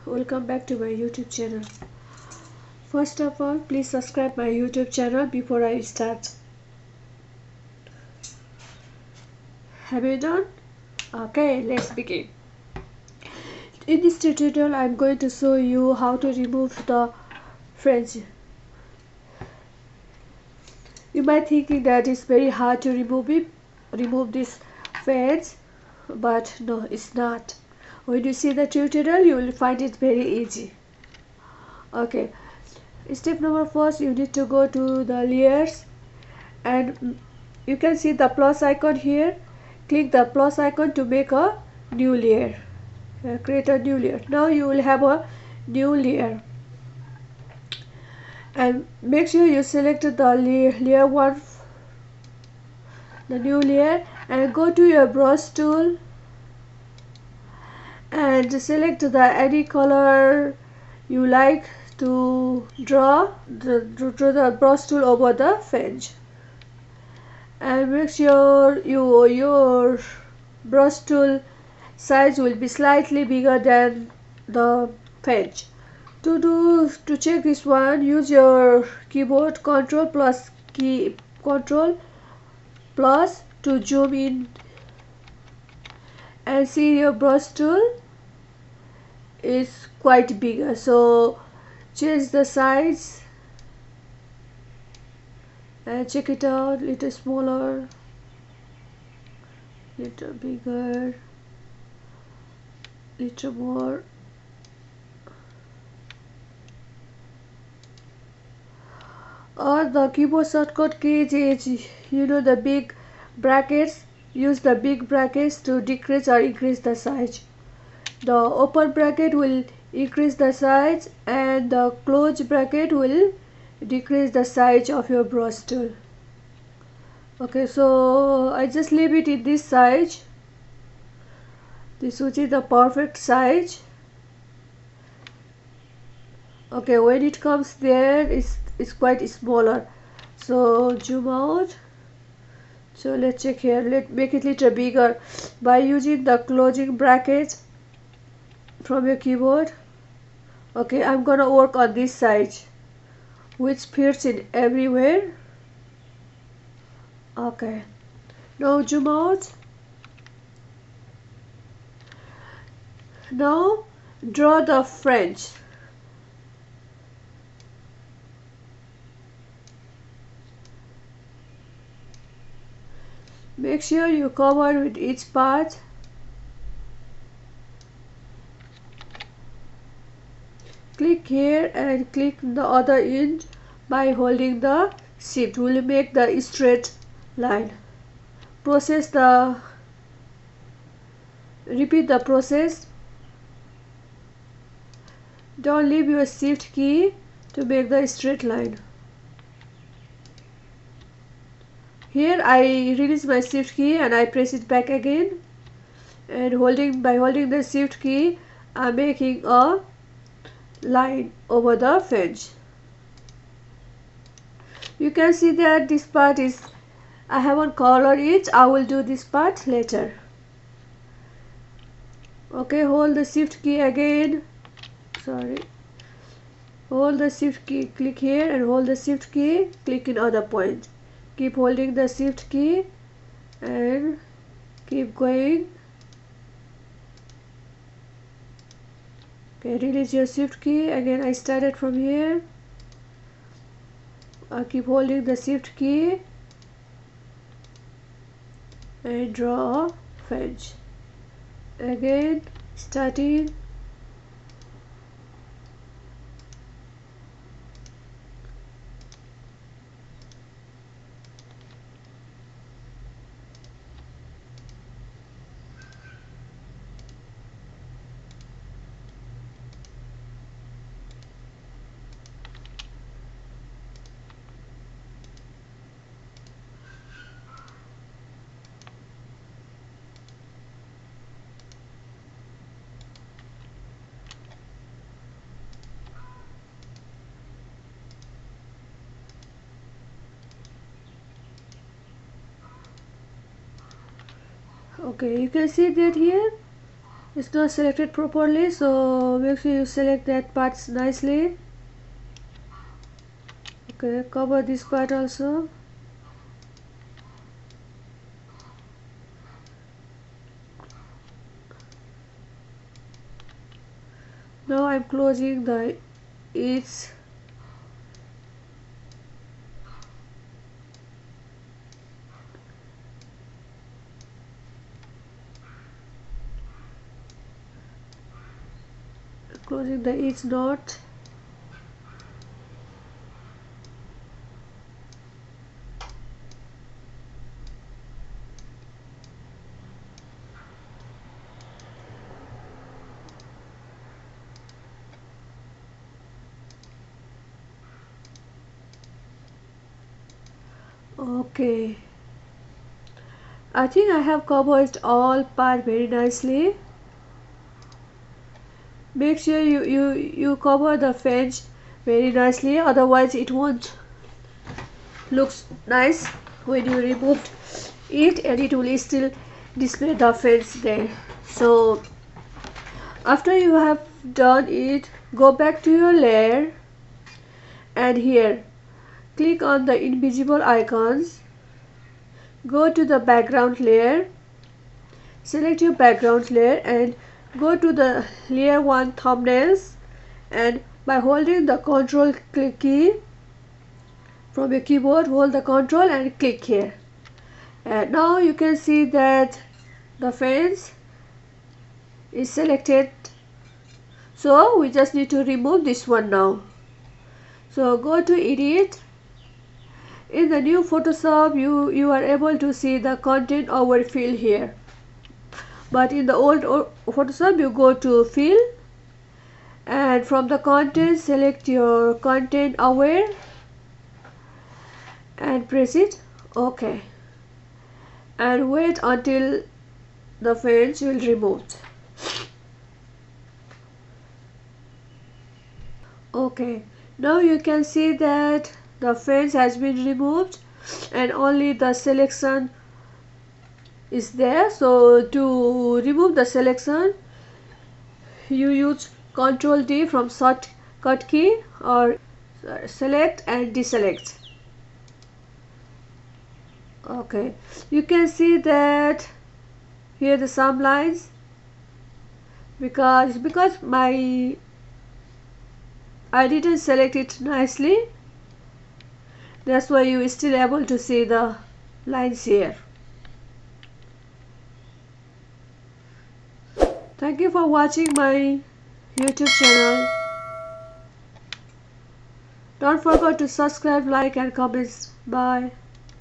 Welcome back to my YouTube channel. First of all, please subscribe my YouTube channel before I start. Have you done? Okay, let's begin. In this tutorial, I'm going to show you how to remove the fringe. You might think that it's very hard to remove this fringe, but no, it's not. When you see the tutorial, you will find it very easy. Okay, step number first, you need to go to the layers, and you can see the plus icon here. Click the plus icon to make a new layer. Create a new layer. Now you will have a new layer, and make sure you select the layer 1, the new layer, and go to your brush tool and select the any color you like to draw the brush tool over the fringe, and make sure your brush tool size will be slightly bigger than the fringe. To check this one, use your keyboard Control plus to zoom in and see your brush tool is quite bigger, so change the size and check it out. Little smaller, little bigger, little more. Or the keyboard shortcut key is, the big brackets. Use the big brackets to decrease or increase the size. The open bracket will increase the size, and the close bracket will decrease the size of your brush tool. Okay, so I just leave it in this size. This which is the perfect size. Okay, when it comes there, it's quite smaller, so zoom out. So let's check here. Let's make it little bigger by using the closing bracket from your keyboard. Okay, I'm gonna work on this side which fits in everywhere. Okay, now zoom out. Now draw the fringe. Make sure you cover with each part. Click here and click the other end by holding the shift. Will make the straight line. Repeat the process. Don't leave your shift key to make the straight line. Here I release my shift key and I press it back again, and by holding the shift key I'm making a line over the fringe. You can see that this part is, I haven't colored it. I will do this part later. Okay, hold the shift key again. Hold the shift key, click here and hold the shift key, click in other point. Keep holding the shift key and keep going. Okay, release your shift key. Again, I started from here. I keep holding the shift key and draw a fringe. Again, starting. Okay, you can see that here It's not selected properly, so make sure you select that parts nicely. Okay, cover this part also. Now I'm closing the edge. Closing the edge knot. Okay, I think I have covered all part very nicely. Make sure you cover the fence very nicely, otherwise it won't looks nice when you removed it, and it will still display the fence there. So after you have done it, go back to your layer, and here click on the invisible icons, go to the background layer, select your background layer and go to the layer 1 thumbnails, and by holding the control key from your keyboard, hold the control and click here. And now you can see that the fence is selected, so we just need to remove this one now. So go to edit. In the new Photoshop you are able to see the content over fill here, but in the old Photoshop you go to fill, and from the content select your content aware and press it OK, and wait until the fence will remove. Okay, now you can see that the fence has been removed and only the selection is there. So to remove the selection, you use Ctrl D from shortcut key, or select and deselect. Okay, you can see that here the some lines, because I didn't select it nicely, that's why you still able to see the lines here. Thank you for watching my YouTube channel. Don't forget to subscribe, like and comment. Bye.